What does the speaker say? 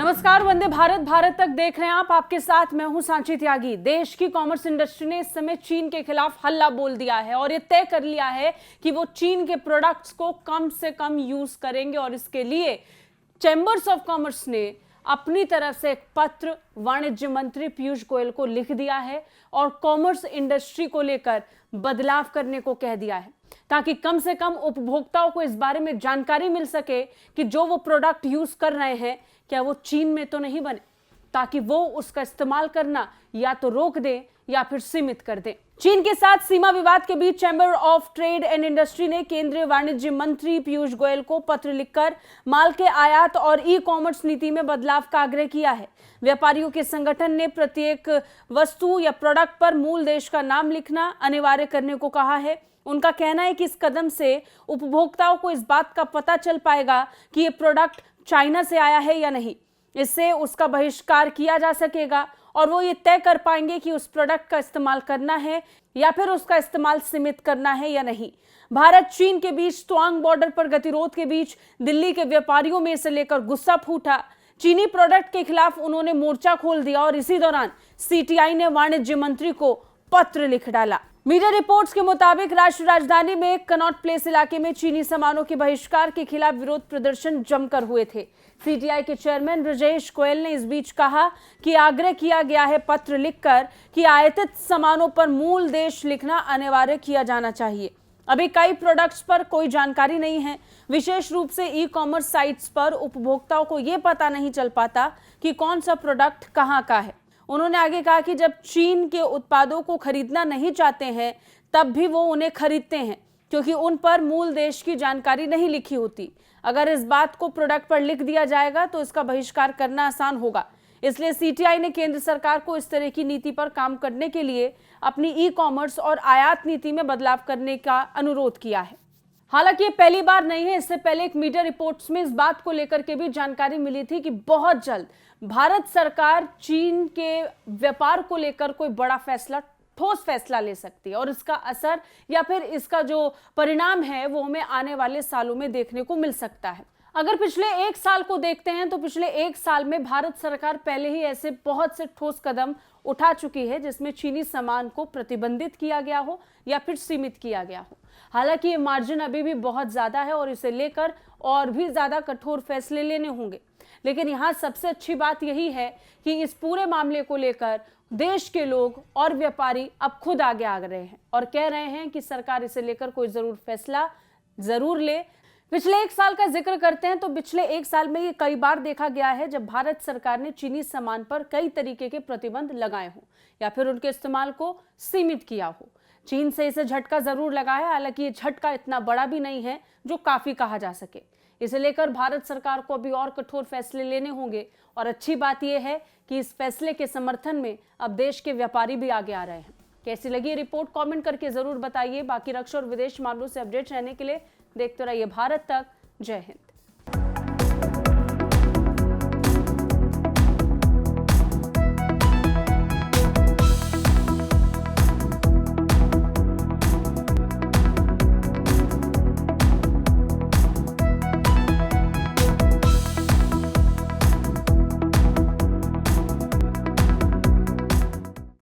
नमस्कार, वंदे भारत भारत तक देख रहे हैं आप। आपके साथ मैं हूं सांची त्यागी। देश की कॉमर्स इंडस्ट्री ने इस समय चीन के खिलाफ हल्ला बोल दिया है और ये तय कर लिया है कि वो चीन के प्रोडक्ट्स को कम से कम यूज करेंगे और इसके लिए चैंबर्स ऑफ कॉमर्स ने अपनी तरफ से एक पत्र वाणिज्य मंत्री पीयूष गोयल को लिख दिया है और कॉमर्स इंडस्ट्री को लेकर बदलाव करने को कह दिया है, ताकि कम से कम उपभोक्ताओं को इस बारे में जानकारी मिल सके कि जो वो प्रोडक्ट यूज कर रहे हैं क्या वो चीन में तो नहीं बने, ताकि वो उसका इस्तेमाल करना या तो रोक दे या फिर सीमित कर दे। चीन के साथ सीमा विवाद के बीच Chamber of Trade and Industry ने केंद्रीय वाणिज्य मंत्री पीयूष गोयल को पत्र लिखकर माल के आयात और ई कॉमर्स नीति में बदलाव का आग्रह किया है। व्यापारियों के संगठन ने प्रत्येक वस्तु या प्रोडक्ट पर मूल देश का नाम लिखना अनिवार्य करने को कहा है। उनका कहना है कि इस कदम से उपभोक्ताओं को इस बात का पता चल पाएगा कि ये प्रोडक्ट चाइना से आया है या नहीं। इससे उसका बहिष्कार किया जा सकेगा और वो ये तय कर पाएंगे कि उस प्रोडक्ट का इस्तेमाल करना है या फिर उसका इस्तेमाल सीमित करना है या नहीं। भारत चीन के बीच तवांग बॉर्डर पर गतिरोध के बीच दिल्ली के व्यापारियों में इसे लेकर गुस्सा फूटा। चीनी प्रोडक्ट के खिलाफ उन्होंने मोर्चा खोल दिया और इसी दौरान सीटीआई ने वाणिज्य मंत्री को पत्र लिख डाला। मीडिया रिपोर्ट्स के मुताबिक राष्ट्रीय राजधानी में कनॉट प्लेस इलाके में चीनी सामानों के बहिष्कार के खिलाफ विरोध प्रदर्शन जमकर हुए थे। सीटीआई के चेयरमैन ब्रजेश गोयल ने इस बीच कहा कि आग्रह किया गया है पत्र लिखकर कि आयातित सामानों पर मूल देश लिखना अनिवार्य किया जाना चाहिए। अभी कई प्रोडक्ट्स पर कोई जानकारी नहीं है। विशेष रूप से ई कॉमर्स साइट्स पर उपभोक्ताओं को यह पता नहीं चल पाता कि कौन सा प्रोडक्ट कहाँ का है। उन्होंने आगे कहा कि जब चीन के उत्पादों को खरीदना नहीं चाहते हैं तब भी वो उन्हें खरीदते हैं, क्योंकि उन पर मूल देश की जानकारी नहीं लिखी होती। अगर इस बात को प्रोडक्ट पर लिख दिया जाएगा तो इसका बहिष्कार करना आसान होगा। इसलिए सीटीआई ने केंद्र सरकार को इस तरह की नीति पर काम करने के लिए अपनी ई कॉमर्स और आयात नीति में बदलाव करने का अनुरोध किया है। हालांकि ये पहली बार नहीं है। इससे पहले एक मीडिया रिपोर्ट्स में इस बात को लेकर के भी जानकारी मिली थी कि बहुत जल्द भारत सरकार चीन के व्यापार को लेकर कोई बड़ा फैसला, ठोस फैसला ले सकती है और इसका असर या फिर इसका जो परिणाम है वो हमें आने वाले सालों में देखने को मिल सकता है। अगर पिछले एक साल को देखते हैं तो पिछले एक साल में भारत सरकार पहले ही ऐसे बहुत से ठोस कदम उठा चुकी है जिसमें चीनी सामान को प्रतिबंधित किया गया हो या फिर सीमित किया गया हो। हालांकि ये मार्जिन अभी भी बहुत ज्यादा है और इसे लेकर और भी ज्यादा कठोर फैसले लेने होंगे। लेकिन यहाँ सबसे अच्छी बात यही है कि इस पूरे मामले को लेकर देश के लोग और व्यापारी अब खुद आगे आ रहे हैं और कह रहे हैं कि सरकार इसे लेकर कोई जरूर फैसला जरूर ले। पिछले एक साल का जिक्र करते हैं तो पिछले एक साल में ये कई बार देखा गया है जब भारत सरकार ने चीनी सामान पर कई तरीके के प्रतिबंध लगाए हों या फिर उनके इस्तेमाल को सीमित किया हो। चीन से इसे झटका जरूर लगा है, हालांकि ये झटका इतना बड़ा भी नहीं है जो काफी कहा जा सके। इसे लेकर भारत सरकार को अभी और कठोर फैसले लेने होंगे और अच्छी बात यह है कि इस फैसले के समर्थन में अब देश के व्यापारी भी आगे आ रहे हैं। कैसी लगी ये रिपोर्ट कमेंट करके जरूर बताइए। बाकी रक्षा और विदेश मामलों से अपडेट रहने के लिए देखते रहिए भारत तक। जय हिंद।